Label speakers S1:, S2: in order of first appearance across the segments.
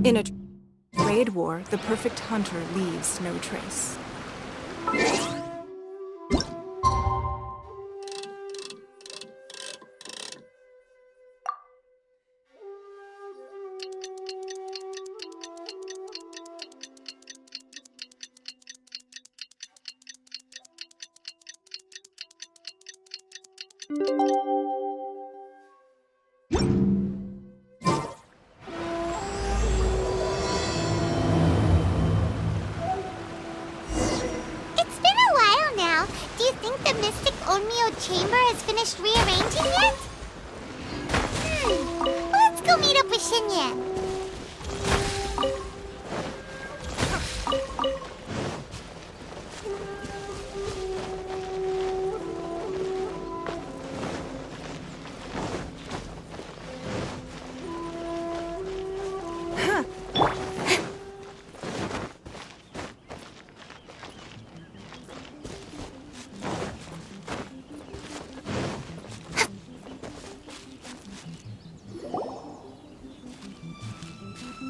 S1: In a trade war, the perfect hunter leaves no trace.
S2: Chamber has finished rearranging yet? Let's go meet up with Xinyan.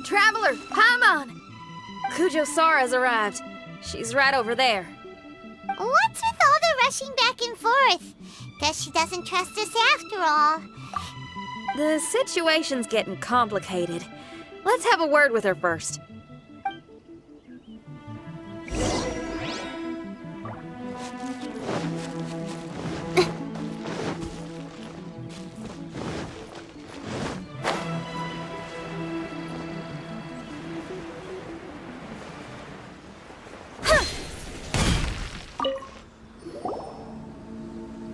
S3: Traveler, Paimon! Kujo Sara's arrived. She's right over there.
S2: What's with all the rushing back and forth? Guess she doesn't trust us after all.
S3: The situation's getting complicated. Let's have a word with her first.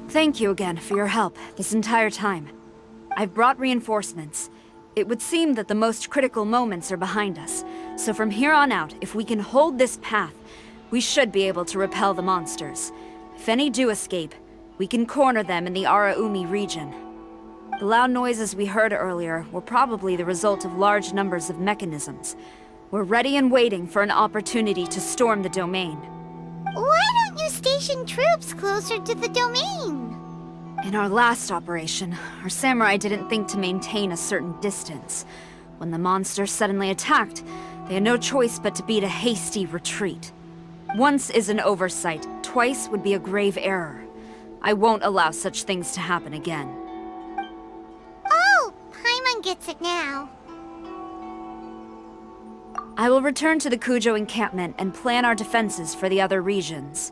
S4: Thank you again for your help this entire time. I've brought reinforcements. It would seem that the most critical moments are behind us, so from here on out, if we can hold this path, we should be able to repel the monsters. If any do escape, we can corner them in the Araumi region. The loud noises we heard earlier were probably the result of large numbers of mechanisms. We're ready and waiting for an opportunity to storm the domain.
S2: Why don't you station troops closer to the domain?
S4: In our last operation, our samurai didn't think to maintain a certain distance. When the monster suddenly attacked, they had no choice but to beat a hasty retreat. Once is an oversight, twice would be a grave error. I won't allow such things to happen again.
S2: Oh, Paimon gets it now.
S4: I will return to the Kujo encampment and plan our defenses for the other regions.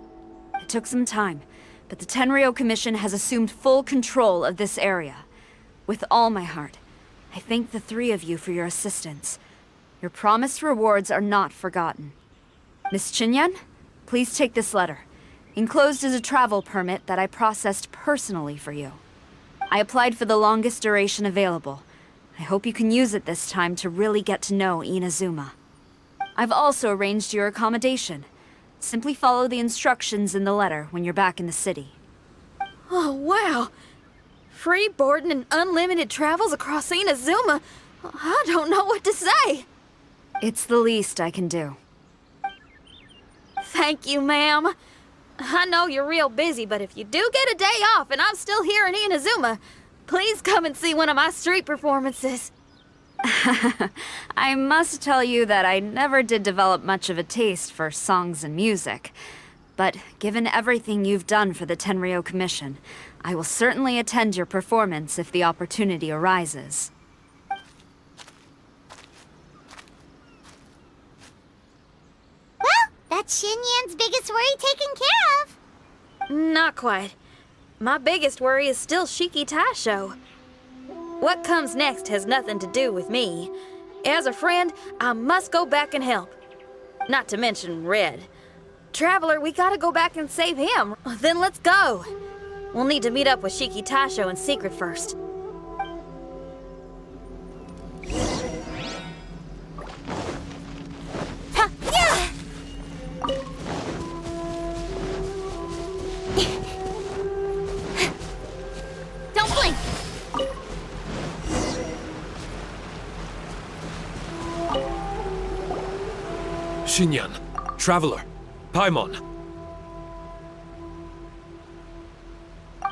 S4: It took some time, but the Tenryou Commission has assumed full control of this area. With all my heart, I thank the three of you for your assistance. Your promised rewards are not forgotten. Miss Xinyan, please take this letter. Enclosed is a travel permit that I processed personally for you. I applied for the longest duration available. I hope you can use it this time to really get to know Inazuma. I've also arranged your accommodation. Simply follow the instructions in the letter when you're back in the city.
S3: Oh, wow! Free boarding and unlimited travels across Inazuma? I don't know what to say!
S4: It's the least I can do.
S3: Thank you, ma'am. I know you're real busy, but if you do get a day off and I'm still here in Inazuma, please come and see one of my street performances.
S4: I must tell you that I never did develop much of a taste for songs and music. But given everything you've done for the Tenryou Commission, I will certainly attend your performance if the opportunity arises.
S2: Well, that's Xinyan's biggest worry taken care of.
S3: Not quite. My biggest worry is still Shiki Taisho. What comes next has nothing to do with me. As a friend, I must go back and help. Not to mention Red. Traveler, we gotta go back and save him. Then let's go. We'll need to meet up with Shiki Taisho in secret first.
S2: Don't blink.
S5: Xinyan, Traveler, Paimon.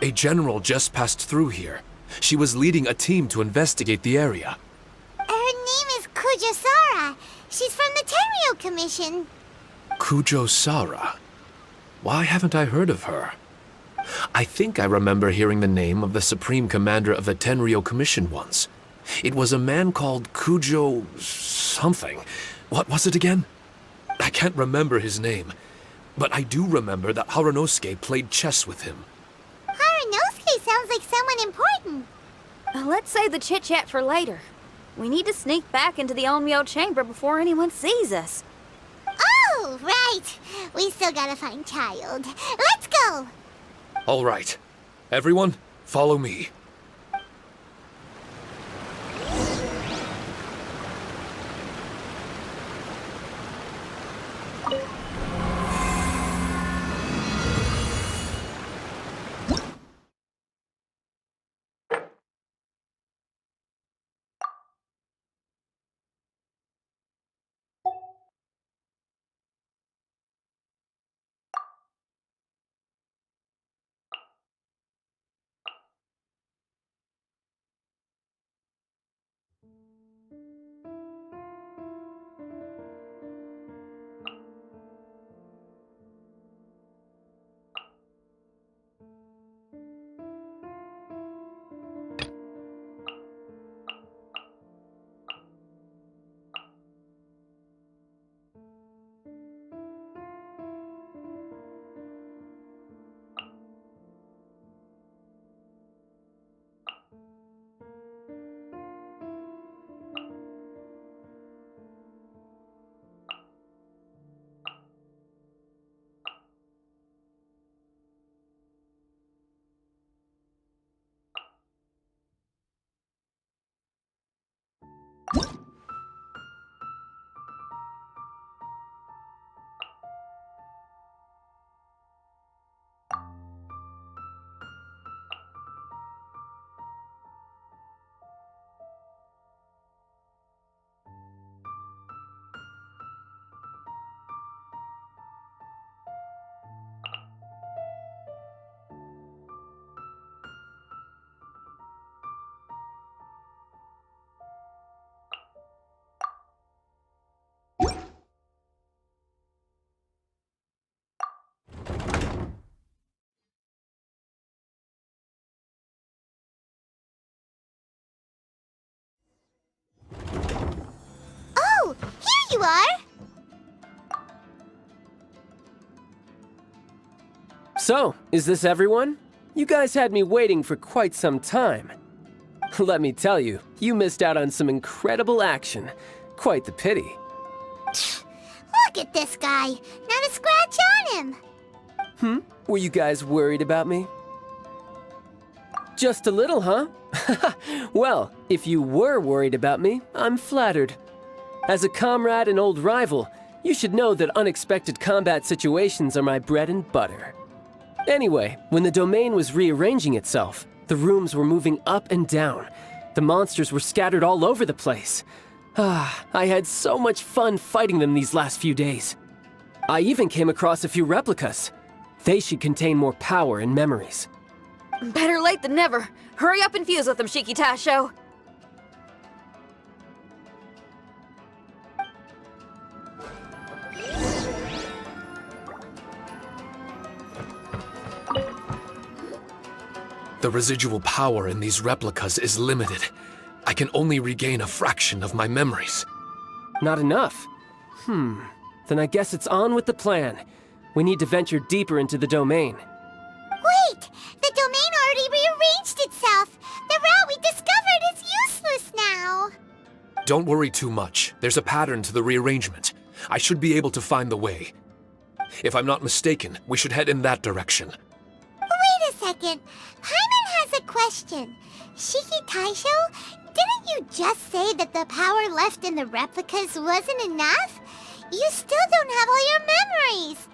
S5: A general just passed through here. She was leading a team to investigate the area.
S2: Her name is Kujo-Sara. She's from the Tenryo Commission.
S5: Kujo-Sara? Why haven't I heard of her? I think I remember hearing the name of the Supreme Commander of the Tenryo Commission once. It was a man called Kujo... something. What was it again? I can't remember his name, but I do remember that Harunosuke played chess with him.
S2: Harunosuke sounds like someone important.
S3: Let's save the chit-chat for later. We need to sneak back into the Onmyo chamber before anyone sees us.
S2: Oh, right. We still gotta find Child. Let's go.
S5: All right. Everyone, follow me.
S2: Oh, here you are.
S6: So, is this everyone? You guys had me waiting for quite some time. Let me tell you, you missed out on some incredible action. Quite the pity.
S2: Look at this guy. Not a scratch on him.
S6: Were you guys worried about me? Just a little, huh? Well, if you were worried about me, I'm flattered. As a comrade and old rival, you should know that unexpected combat situations are my bread and butter. Anyway, when the domain was rearranging itself, the rooms were moving up and down. The monsters were scattered all over the place. I had so much fun fighting them these last few days. I even came across a few replicas. They should contain more power and memories.
S3: Better late than never. Hurry up and fuse with them, Shiki Tasho.
S5: The residual power in these replicas is limited. I can only regain a fraction of my memories.
S6: Not enough? Then I guess it's on with the plan. We need to venture deeper into the domain.
S2: Wait! The domain already rearranged itself! The route we discovered is useless now!
S5: Don't worry too much. There's a pattern to the rearrangement. I should be able to find the way. If I'm not mistaken, we should head in that direction.
S2: Wait a second. Paimon has a question. Shiki Taisho, didn't you just say that the power left in the replicas wasn't enough? You still don't have all your memories.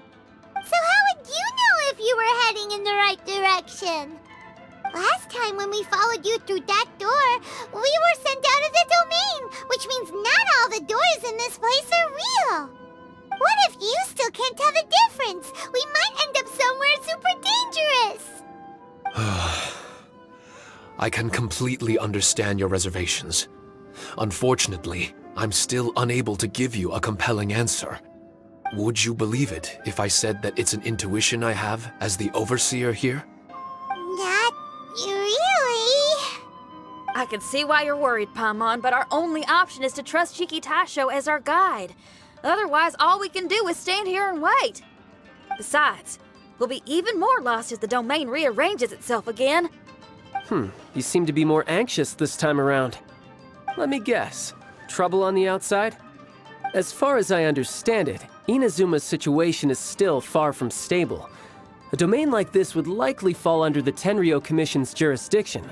S2: So how would you know if you were heading in the right direction? Last time when we followed you through that door, we were sent out of the domain, which means not all the doors in this place are real. What if you still can't tell the difference? We might end up somewhere super dangerous.
S5: I can completely understand your reservations. Unfortunately, I'm still unable to give you a compelling answer. Would you believe it if I said that it's an intuition I have as the overseer here?
S2: Not really.
S3: I can see why you're worried, Paimon, but our only option is to trust Shiki Taisho as our guide. Otherwise, all we can do is stand here and wait. Besides, we'll be even more lost if the domain rearranges itself again.
S6: You seem to be more anxious this time around. Let me guess. Trouble on the outside? As far as I understand it, Inazuma's situation is still far from stable. A domain like this would likely fall under the Tenryou Commission's jurisdiction,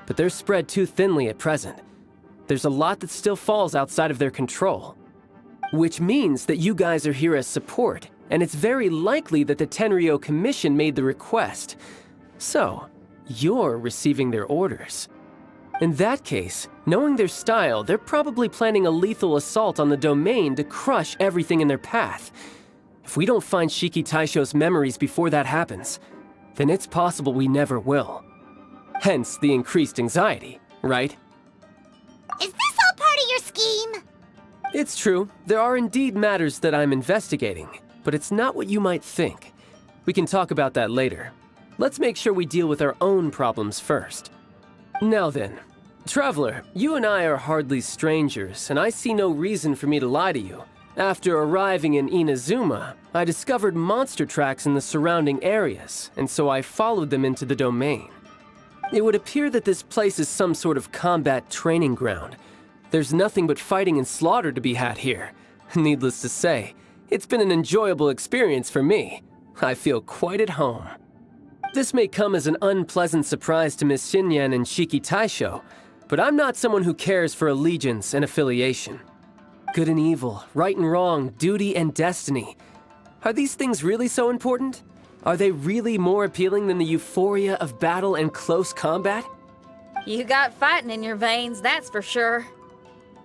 S6: but they're spread too thinly at present. There's a lot that still falls outside of their control. Which means that you guys are here as support, and it's very likely that the Tenryou Commission made the request. So, you're receiving their orders. In that case, knowing their style, they're probably planning a lethal assault on the domain to crush everything in their path. If we don't find Shiki Taisho's memories before that happens, then it's possible we never will. Hence the increased anxiety, right?
S2: Is this all part of your scheme?
S6: It's true, there are indeed matters that I'm investigating, but it's not what you might think. We can talk about that later. Let's make sure we deal with our own problems first. Now then, Traveler, you and I are hardly strangers, and I see no reason for me to lie to you. After arriving in Inazuma, I discovered monster tracks in the surrounding areas, and so I followed them into the domain. It would appear that this place is some sort of combat training ground. There's nothing but fighting and slaughter to be had here. Needless to say, it's been an enjoyable experience for me. I feel quite at home. This may come as an unpleasant surprise to Miss Xinyan and Shiki Taisho, but I'm not someone who cares for allegiance and affiliation. Good and evil, right and wrong, duty and destiny. Are these things really so important? Are they really more appealing than the euphoria of battle and close combat?
S3: You got fighting in your veins, that's for sure.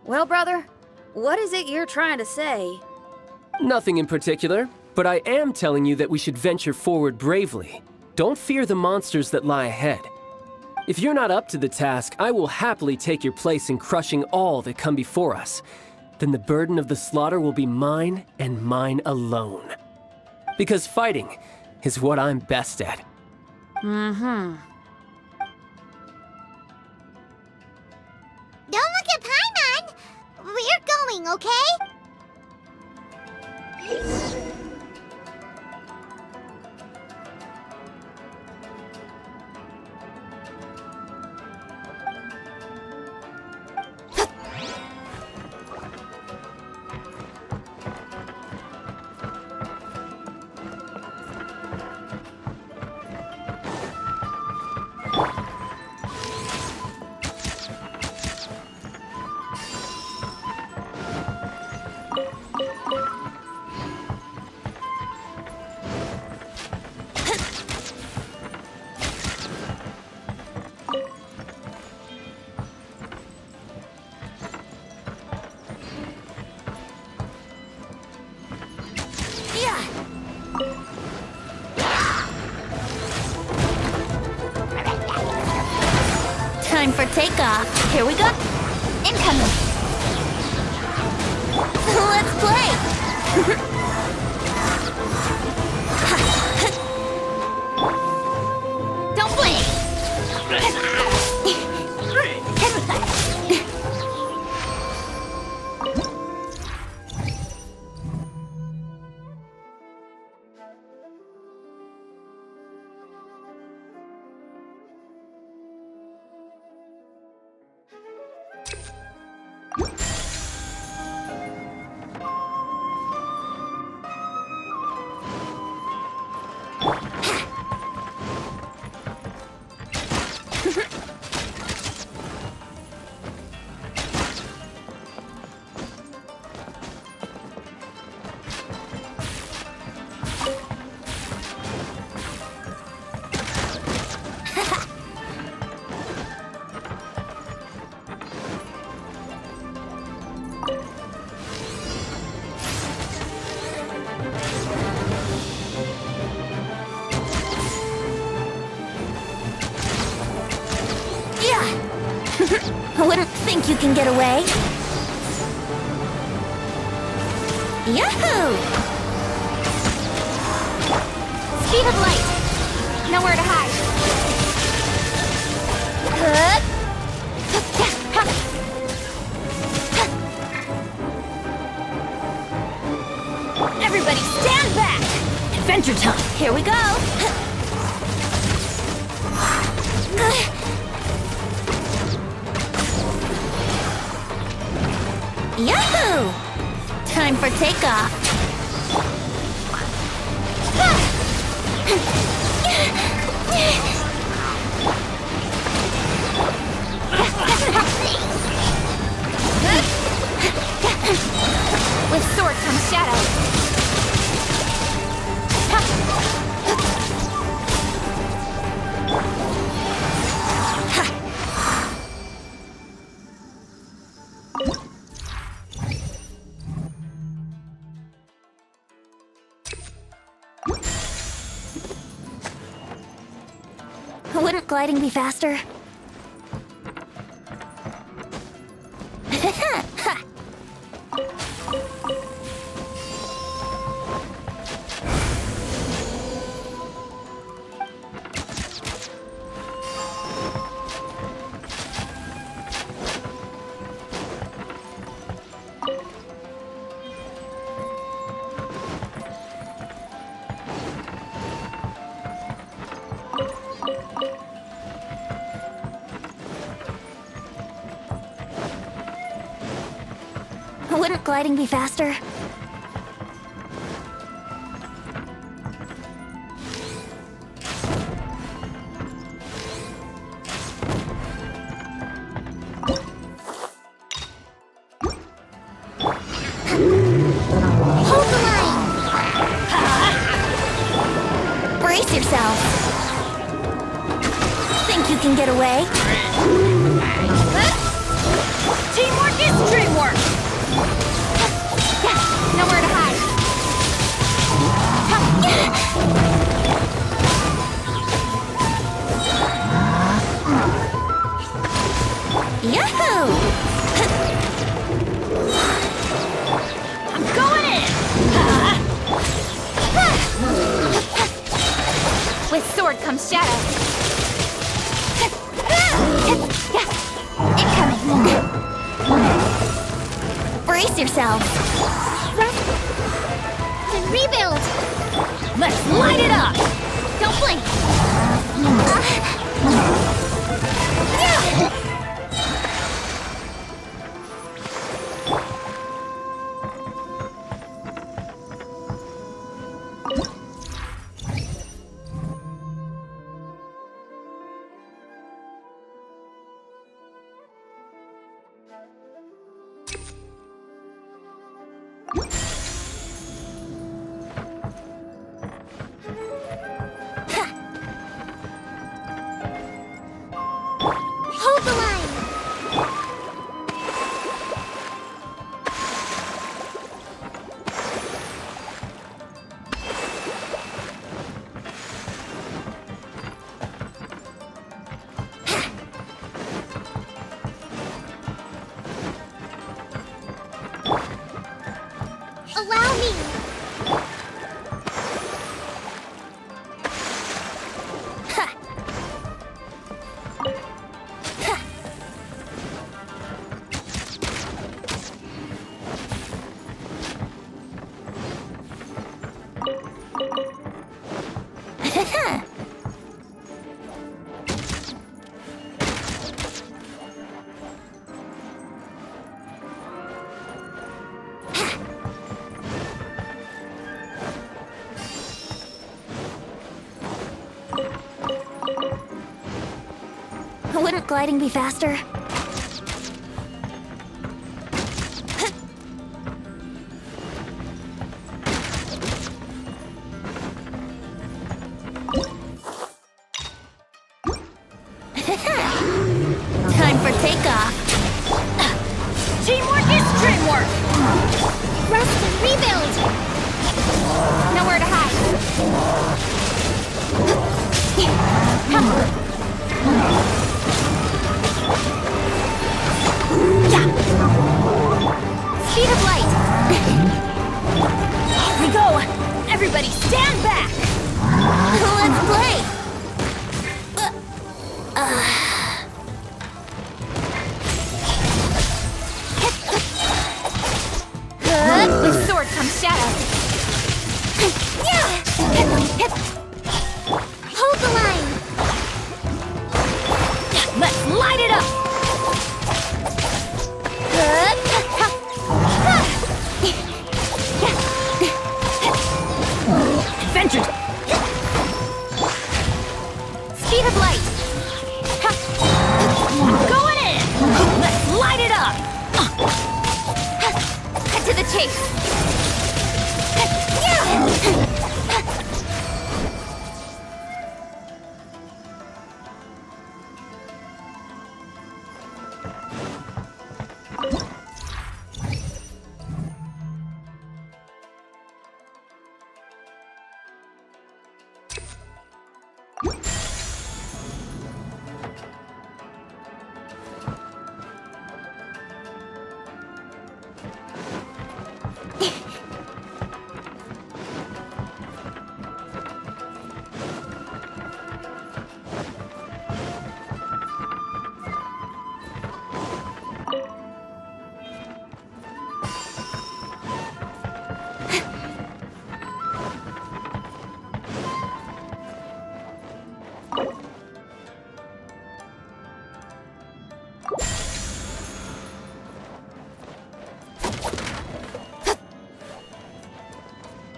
S3: Well, brother, what is it you're trying to say?
S6: Nothing in particular, but I am telling you that we should venture forward bravely. Don't fear the monsters that lie ahead. If you're not up to the task, I will happily take your place in crushing all that come before us. Then the burden of the slaughter will be mine and mine alone. Because fighting is what I'm best at.
S2: Don't look at Paimon! We're going, okay? Time for takeoff. Here we go. Incoming. Let's play. Don't blink. I wouldn't think you can get away. Yahoo! Speed of light. Nowhere to hide.
S4: Everybody stand back! Adventure time!
S2: Here we go. Yahoo! Time for takeoff. With sword comes shadow. Wouldn't gliding be faster? Wouldn't gliding be faster? Hold the line! Brace yourself! Think you can get away?
S4: Teamwork is dreamwork!
S2: Nowhere to hide. Yahoo!
S4: I'm going in!
S2: With sword comes shadow. Incoming. Brace yourself. And rebuild.
S4: Let's light it up!
S2: Don't blink. Hold the line. Allow me. Wouldn't gliding be faster? Time for takeoff.
S4: Teamwork is dreamwork!
S2: Rest and rebuild. Nowhere to hide.
S3: stand back!
S2: Let's play!
S3: With sword comes shadow.
S2: Hold the line!
S3: Let's light it up! Adventure! Speed of light! Going in! Let's light it up! Cut to the chase!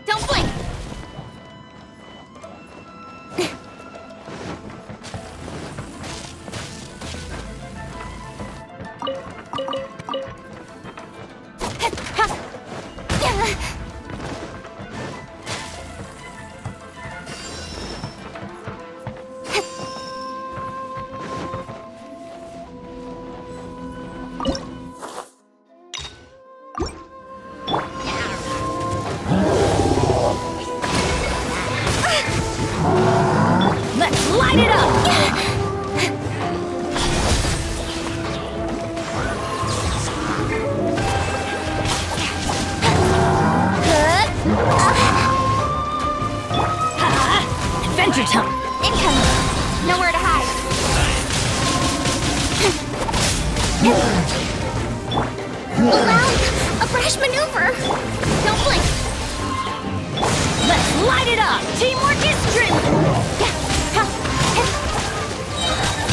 S3: Don't blink! Let's light it up! Adventure time! Incoming! Nowhere to hide!
S2: Allow a brash maneuver!
S3: Don't blink! Let's light it up! Teamwork is dream!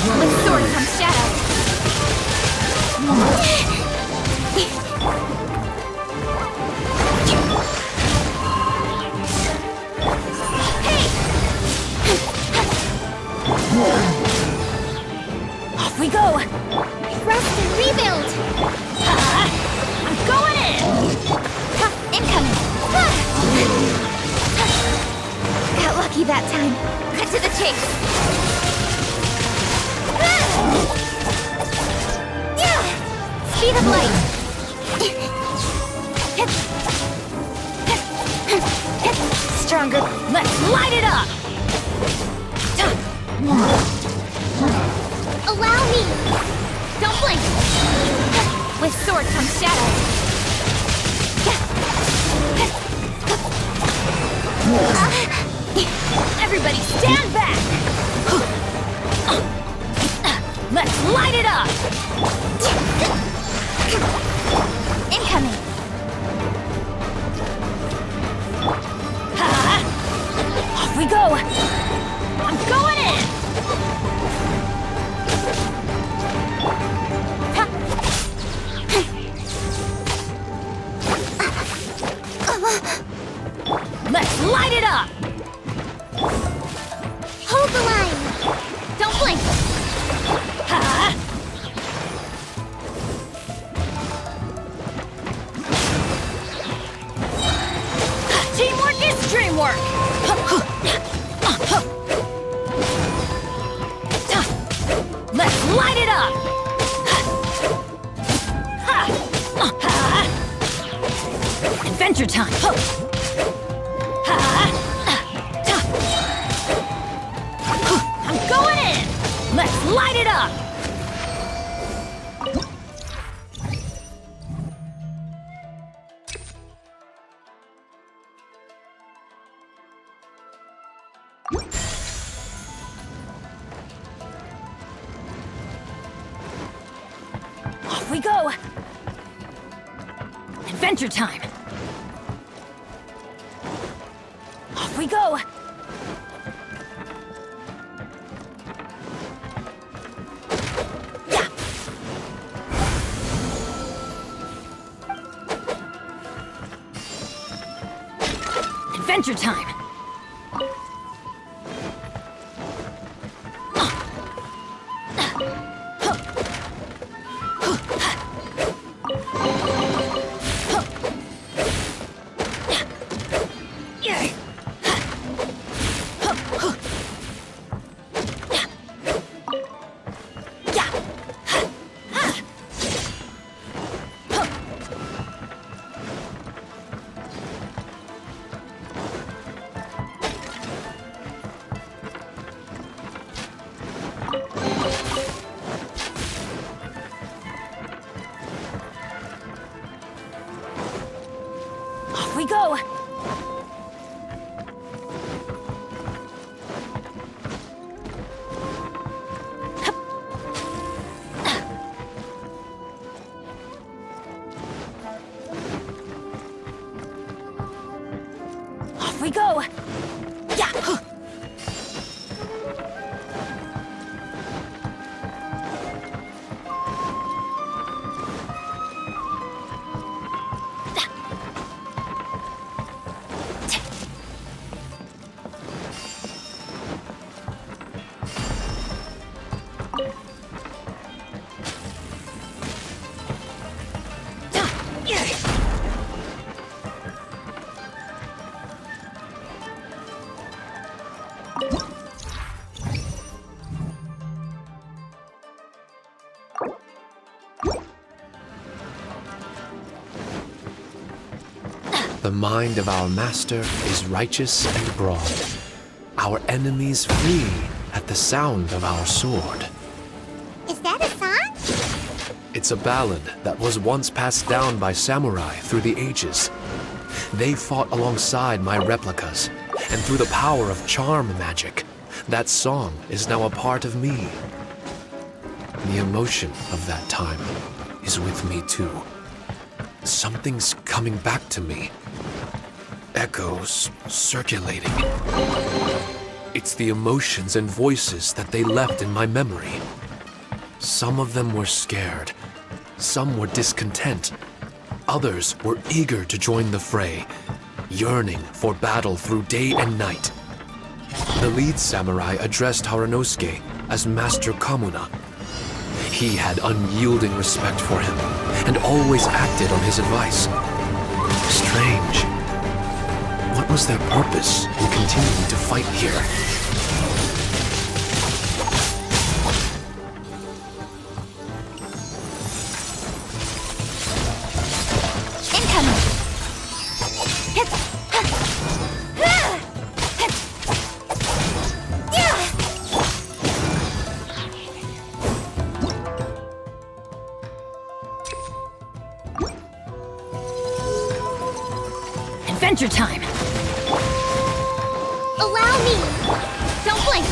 S3: With sword comes shadow. Hey! Off we go!
S2: Rest and rebuild!
S3: I'm going in!
S2: Incoming!
S3: Got lucky that time. Cut to the chase. Speed of light. Stronger. Let's light it up.
S2: Allow me!
S3: Don't blink. With sword comes shadow. Everybody stand back. Let's light it up. Incoming. Off we go. I'm going in. Let's light it up.
S2: Hold the line!
S3: Don't blink. Teamwork is dreamwork. Let's light it up. Adventure time. I'm going in. Let's light it up.
S4: we go! Adventure time! Off we go! Yeah! Adventure time! Off we go! Off we go! Yeah!
S5: The mind of our master is righteous and broad. Our enemies flee at the sound of our sword.
S2: Is that a song?
S5: It's a ballad that was once passed down by samurai through the ages. They fought alongside my replicas, and through the power of charm magic, that song is now a part of me. The emotion of that time is with me too. Something's coming back to me. Echoes circulating. It's the emotions and voices that they left in my memory. Some of them were scared. Some were discontent. Others were eager to join the fray, yearning for battle through day and night. The lead samurai addressed Haranosuke as Master Kamuna. He had unyielding respect for him and always acted on his advice. Strange. What was their purpose in continuing to fight here?
S2: Incoming!
S4: Adventure time!
S2: Allow me! Don't blink!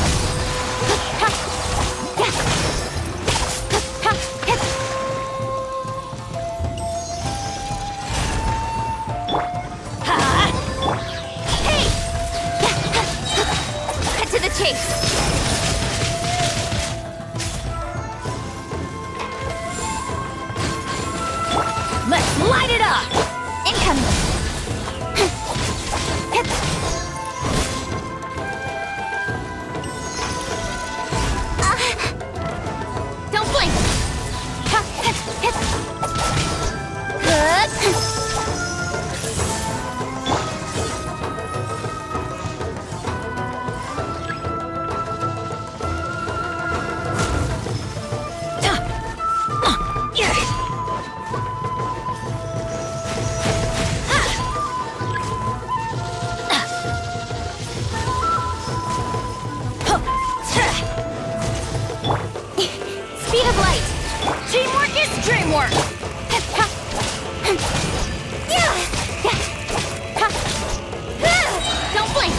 S4: Hey! Cut to the chase! Let's light it up!
S2: Incoming!
S4: Don't blink!
S2: Speed of light!
S4: Teamwork is dreamwork!
S2: Don't blink!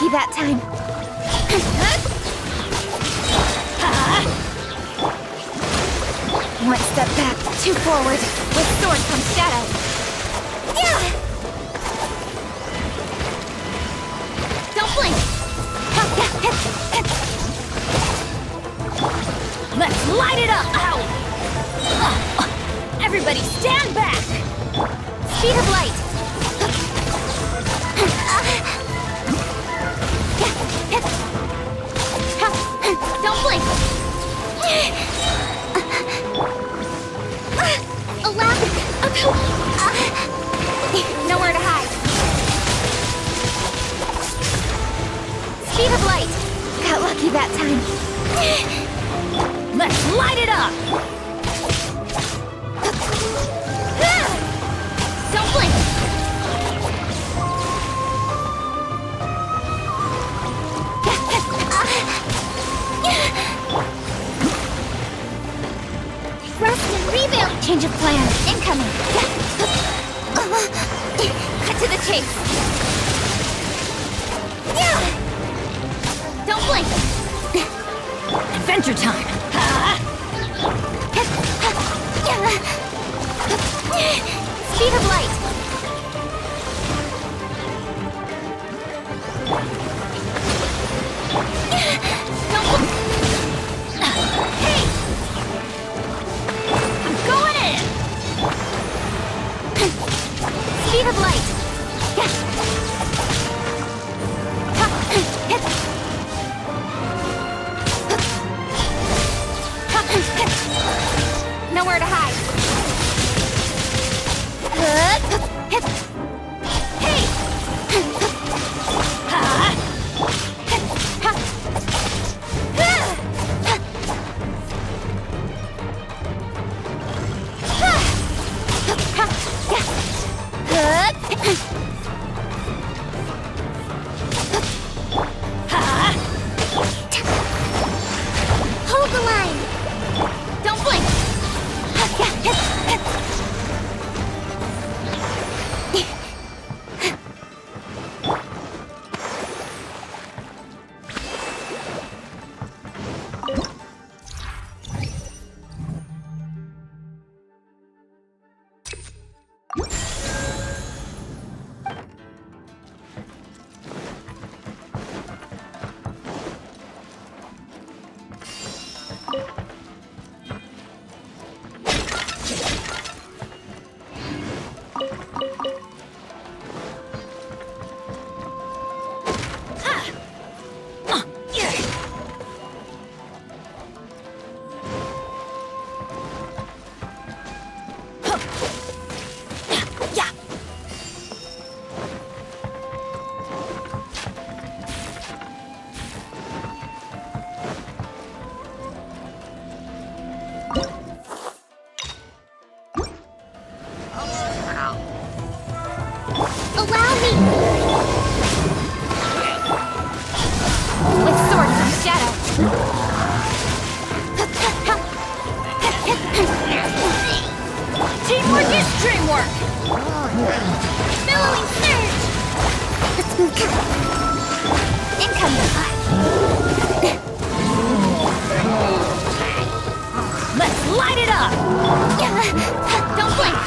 S2: lucky that time. One step back, two forward. With sword comes shadow. Don't blink.
S4: Let's light it up! Ow! Everybody stand back!
S2: Speed of light. Don't blink. Allow me. Nowhere to hide. Speed of light. Got lucky that time.
S4: Let's light it up!
S2: Don't blink. Rest and rebuild. Change of plan. Incoming. Cut to the chase. Don't blink.
S4: Adventure time!
S2: Speed of light. Don't. Hey!
S4: I'm going in!
S2: Speed of light. Nowhere to hide. Hey! Hold the line. Don't blink. Allow me! With sword from shadow.
S4: Teamwork is dreamwork!
S2: Billowing surge! Incoming!
S4: Let's light it up!
S2: Don't blink!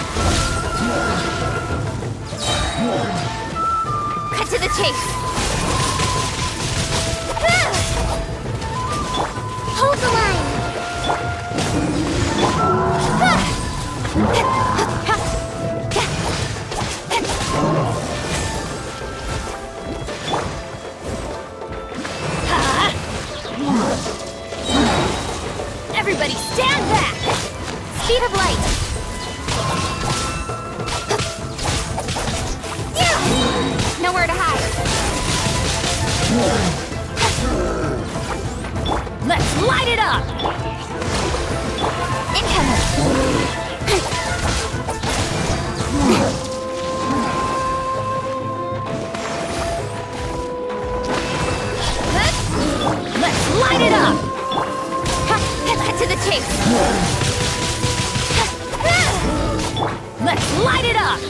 S2: Cut to the chase! Hold the line!
S4: Everybody stand back!
S2: Speed of light! Nowhere to hide!
S4: Let's light it up!
S2: Incoming!
S4: Let's light it up!
S2: Cut to the chase!
S4: Let's light it up!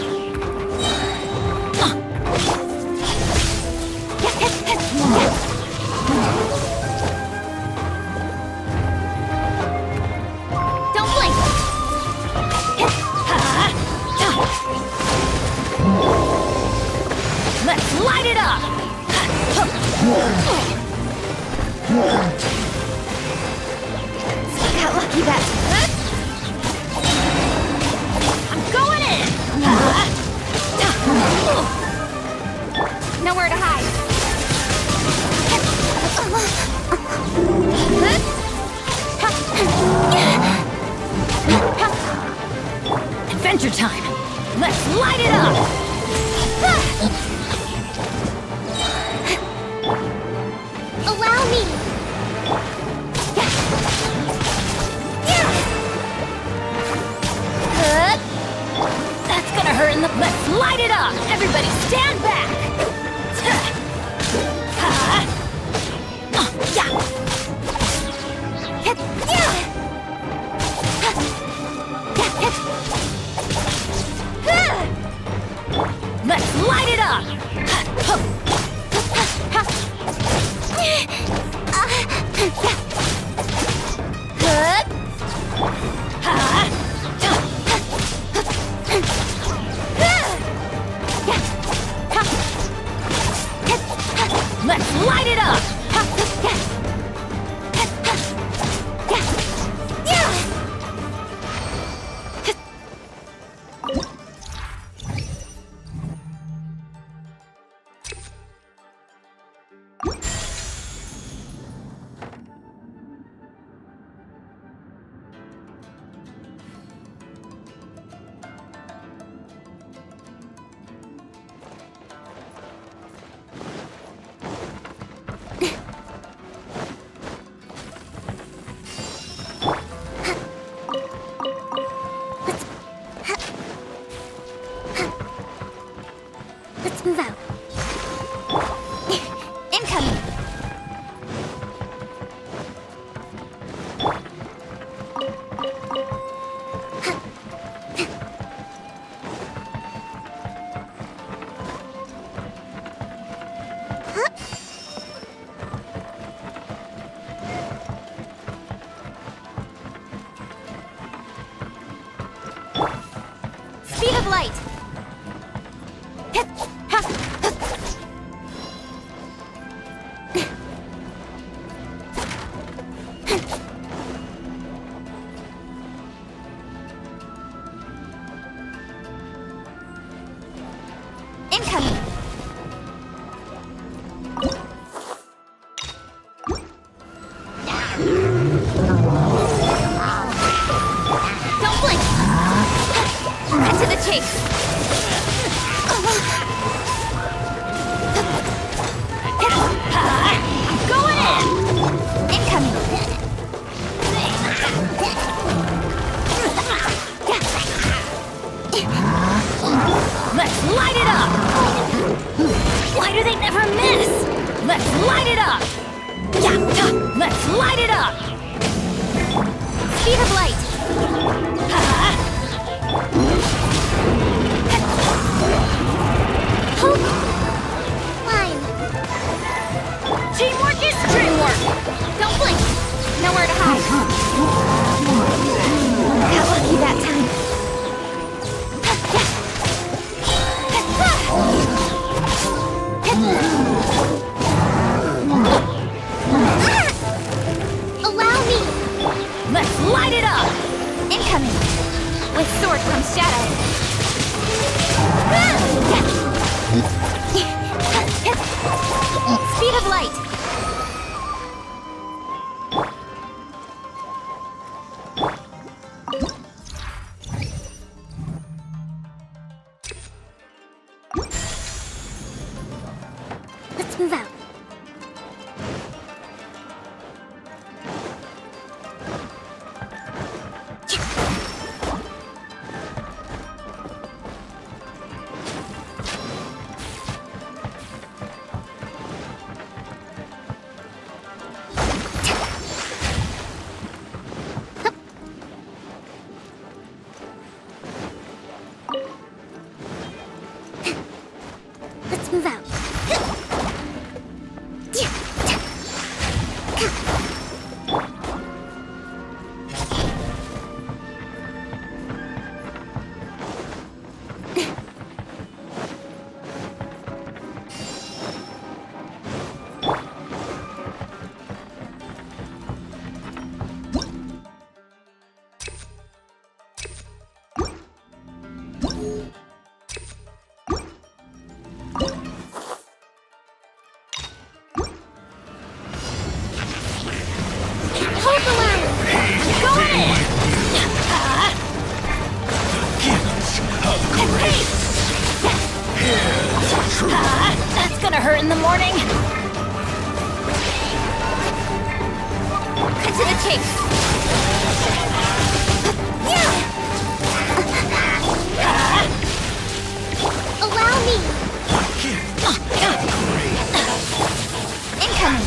S4: light it up! Got lucky that I'm going in! Nowhere to hide. Adventure time! Let's light it up!
S2: Allow me.
S4: That's gonna hurt in the... Let's light it up! Everybody stand back! Let's light it up! Let's light it up!
S2: Let's move out. Incoming. Speed of light. Incoming. Don't blink. Cut to the chase. Going in. Incoming.
S4: Let's light it up! Why do they never miss? Let's light it up! Let's light it up!
S2: Speed of light. Line.
S4: Teamwork is dreamwork!
S2: Don't blink. Nowhere to hide. Got lucky that time. Allow me.
S4: Let's light it up!
S2: Incoming. With sword comes shadow. Speed of light. Let's move out. Let's move out.
S4: gonna hurt in the morning. Cut to the chase.
S2: Allow me.
S4: Incoming.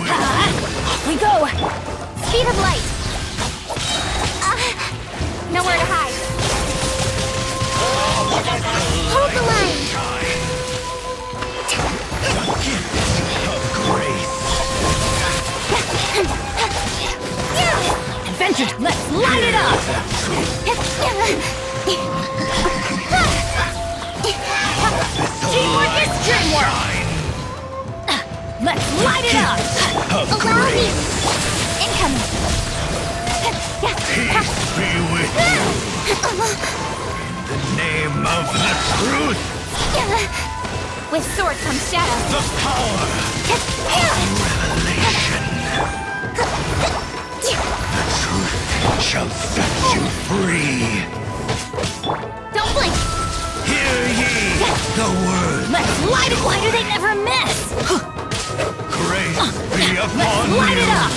S4: Off we go. Speed of light. Nowhere to hide.
S2: Hold the line.
S4: Adventure, let's light it up. Teamwork is dreamwork. Let's light it up.
S2: Allow me.
S4: Incoming.
S7: Be with you. In the name of the truth,
S4: With sword comes shadow.
S7: the power of revelation. The truth shall set you free.
S4: Don't blink.
S7: Hear ye the word.
S4: Let's light it. Why do they never miss?
S7: Grace be upon
S4: Let's light
S7: you.
S4: it up.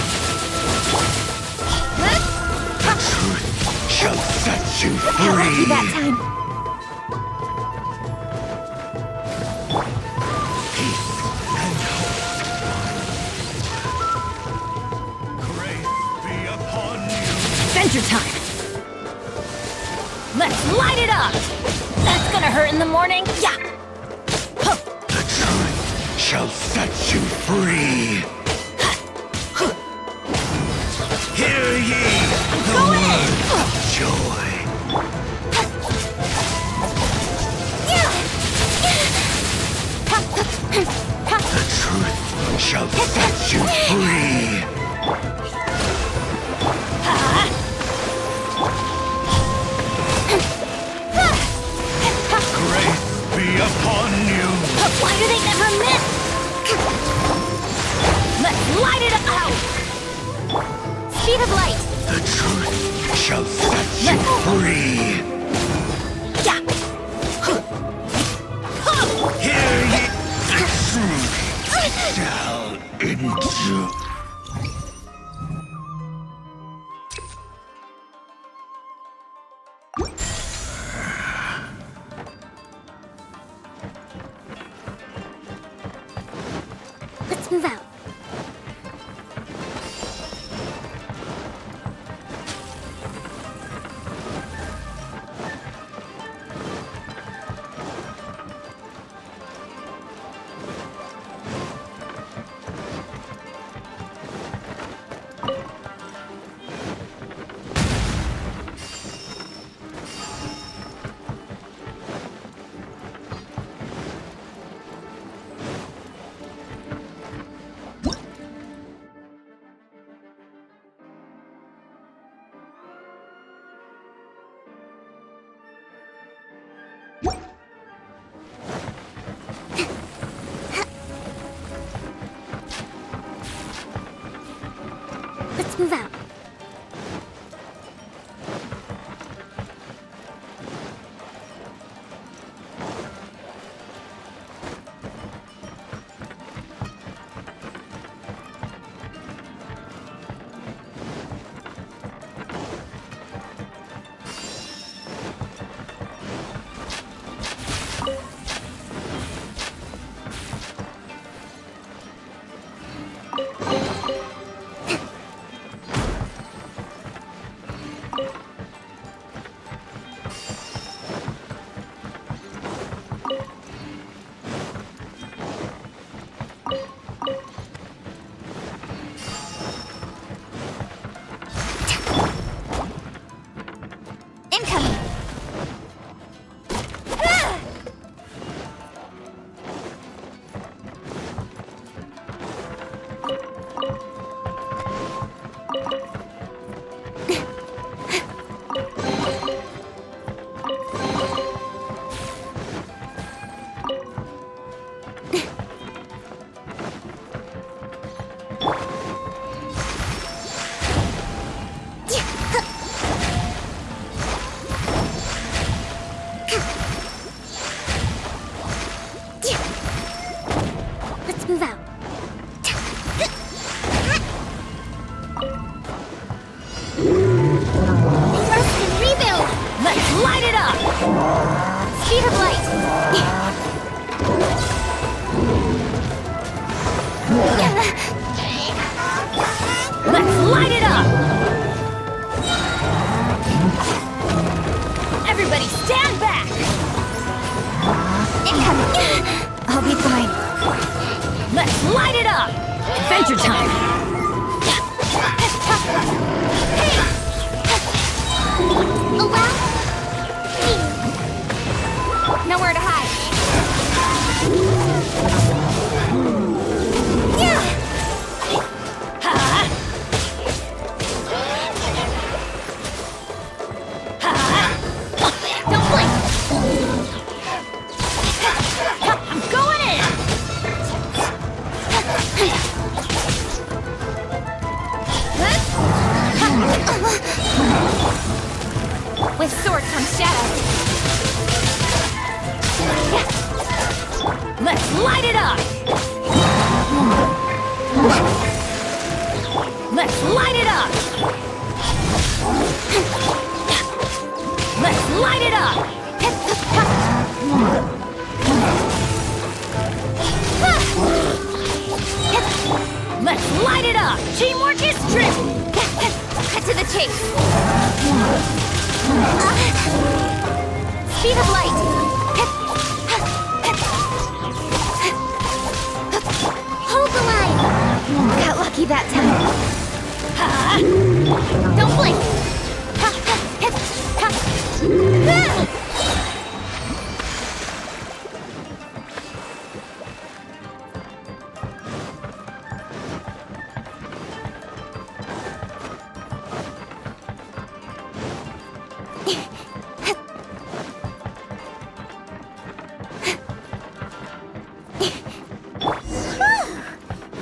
S7: The truth shall set you
S4: How lucky
S7: free.
S4: that time.
S7: Peace and hope. Grace be upon you.
S4: Adventure time. Let's light it up. That's gonna hurt in the morning. Yeah.
S7: The truth shall set you free. Hear ye the word of joy. The truth shall set you free. Grace be upon you.
S4: Why do they never miss? Let's light it up. Speed of light.
S7: The truth shall set you free.
S4: Yeah.
S7: Hear ye the truth shall endure.
S2: Let's move out. Let's move out.
S4: Incoming. light it up! Everybody stand back!
S2: Incoming!
S4: I'll be fine. Let's light it up! Adventure time!
S2: Well, nowhere to hide. Don't blink.
S4: I'm going in!
S2: With sword comes shadow.
S4: Let's light it up! Let's light it up! Let's light it up! Let's light it up! Teamwork is true!
S2: Cut to the chase. Speed of light. Hold the line. Got lucky that time. Don't blink.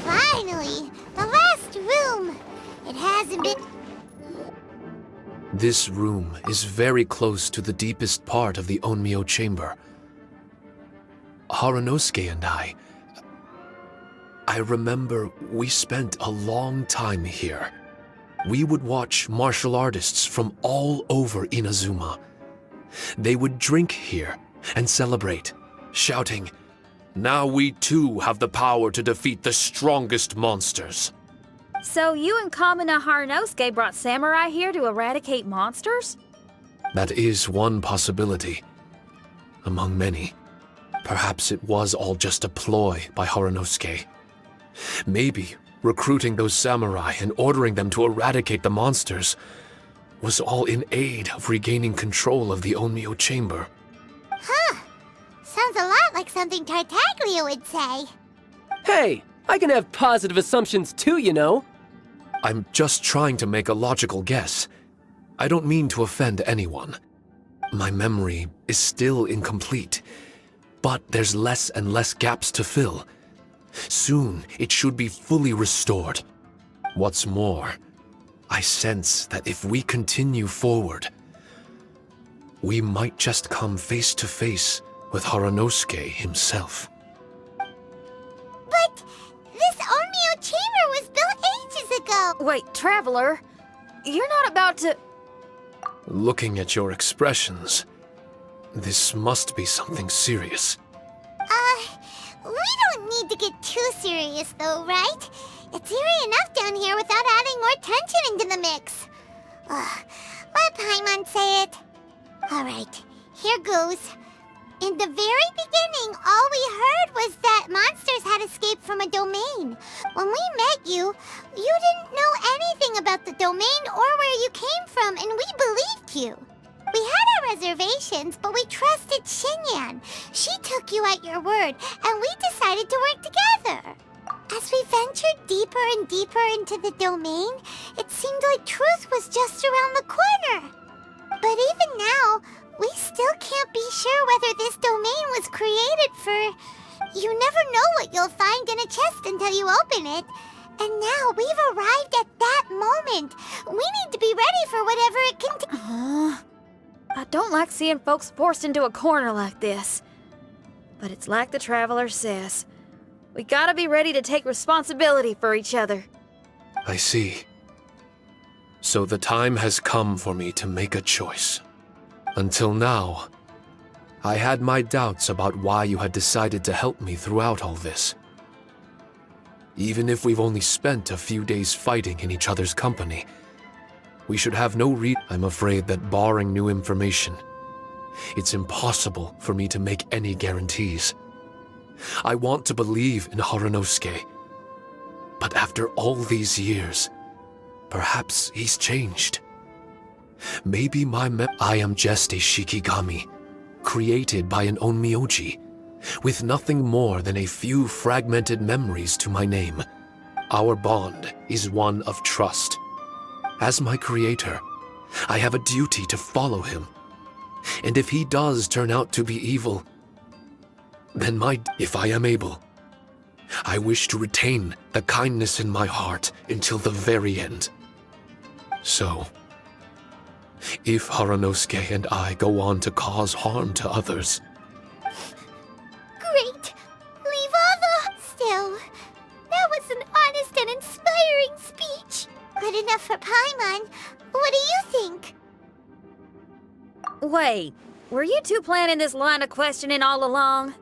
S2: Finally, the last room. It hasn't been.
S5: This room is very close to the deepest part of the Onmyo chamber. Harunosuke and I remember we spent a long time here. We would watch martial artists from all over Inazuma. They would drink here and celebrate, shouting, "Now we too have the power to defeat the strongest monsters."
S3: So you and Kamina Harunosuke brought samurai here to eradicate monsters?
S5: That is one possibility, among many. Perhaps it was all just a ploy by Harunosuke. Maybe recruiting those samurai and ordering them to eradicate the monsters was all in aid of regaining control of the Onmyo chamber.
S2: Huh. Sounds a lot like something Tartaglia would say.
S6: Hey, I can have positive assumptions too, you know.
S5: I'm just trying to make a logical guess. I don't mean to offend anyone. My memory is still incomplete, but there's less and less gaps to fill. Soon, it should be fully restored. What's more, I sense that if we continue forward, we might just come face to face with Harunosuke himself.
S2: But this Onmyo chamber was built ages ago.
S3: Wait, Traveler, you're not about to...
S5: Looking at your expressions, this must be something serious.
S2: We don't need to get too serious though, right? It's eerie enough down here without adding more tension into the mix. Let Paimon say it. Alright, here goes. In the very beginning, all we heard was that monsters had escaped from a domain. When we met you, you didn't know anything about the domain or where you came from, and we believed you. We had our reservations, but we trusted Xinyan. She took you at your word, and we decided to work together. As we ventured deeper and deeper into the domain, it seemed like truth was just around the corner. But even now, we still can't be sure whether this domain was created for... You never know what you'll find in a chest until you open it. And now we've arrived at that moment. We need to be ready for whatever it can...
S3: I don't like seeing folks forced into a corner like this. But it's like the Traveler says. We gotta be ready to take responsibility for each other.
S5: I see. So the time has come for me to make a choice. Until now, I had my doubts about why you had decided to help me throughout all this. Even if we've only spent a few days fighting in each other's company, we should have no I'm afraid that barring new information, it's impossible for me to make any guarantees. I want to believe in Haranosuke, but after all these years, perhaps he's changed. Maybe I am just a Shikigami, created by an onmyoji, with nothing more than a few fragmented memories to my name. Our bond is one of trust. As my creator, I have a duty to follow him. And if he does turn out to be evil, then if I am able, I wish to retain the kindness in my heart until the very end. So, if Haranosuke and I go on to cause harm to others...
S2: Great! Leave all the... Still, that was an honest and inspiring speech. Good enough for Paimon. What do you think?
S3: Wait, were you two planning this line of questioning all along?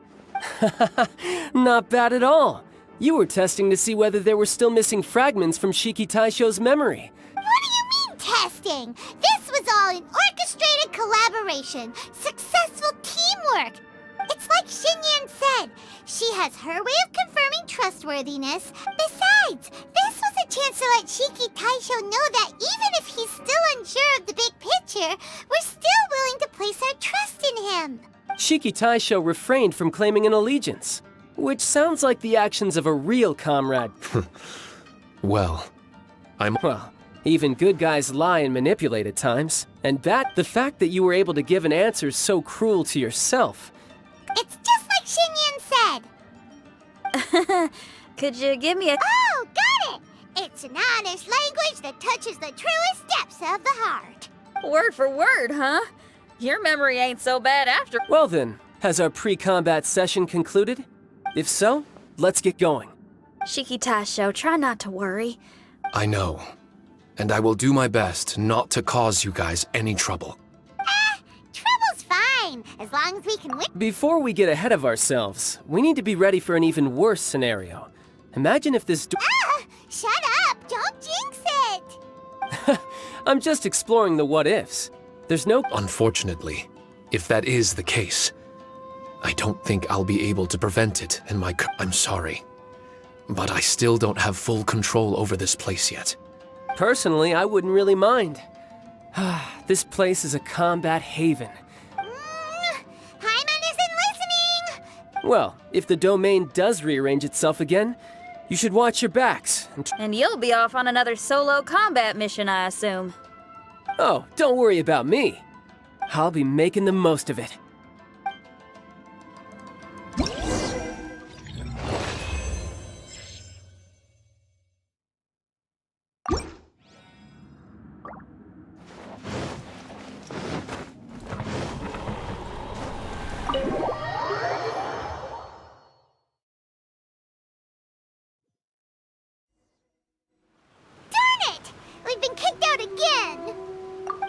S6: Not bad at all. You were testing to see whether there were still missing fragments from Shiki Taisho's memory.
S2: What do you mean, testing? This was all an orchestrated collaboration, successful teamwork. It's like Xinyan said, she has her way of confirming trustworthiness. Besides, this was a chance to let Shiki Taisho know that even if he's still unsure of the big picture, we're still willing to place our trust in him.
S6: Shiki Taisho refrained from claiming an allegiance, which sounds like the actions of a real comrade.
S5: Well,
S6: Well, even good guys lie and manipulate at times. And the fact that you were able to give an answer so cruel to yourself.
S2: It's just like Xinyan said.
S3: Could you give me a...
S2: Oh, got it! It's an honest language that touches the truest depths of the heart.
S3: word for word, huh? Your memory ain't so bad after...
S6: Well then, has our pre-combat session concluded? If so, let's get going.
S3: Shiki Taisho, try not to worry.
S5: I know. And I will do my best not to cause you guys any trouble.
S2: Trouble's fine, as long as we can win.
S6: Before we get ahead of ourselves, we need to be ready for an even worse scenario. Imagine if this
S2: Shut up! Don't jinx it!
S6: I'm just exploring the what-ifs. There's no...
S5: Unfortunately, if that is the case, I don't think I'll be able to prevent it in my... I'm sorry. But I still don't have full control over this place yet.
S6: Personally, I wouldn't really mind. This place is a combat haven.
S2: Hyman isn't listening!
S6: Well, if the domain does rearrange itself again, you should watch your backs.
S3: And you'll be off on another solo combat mission, I assume.
S6: Oh, don't worry about me. I'll be making the most of it.
S2: We've been kicked out again!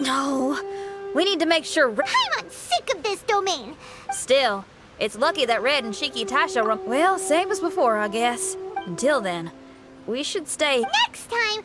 S3: No, we need to make sure...
S2: I'm sick of this domain!
S3: Still, it's lucky that Red and Shiki Taisho Well, same as before, I guess. Until then, we should stay...
S2: Next time,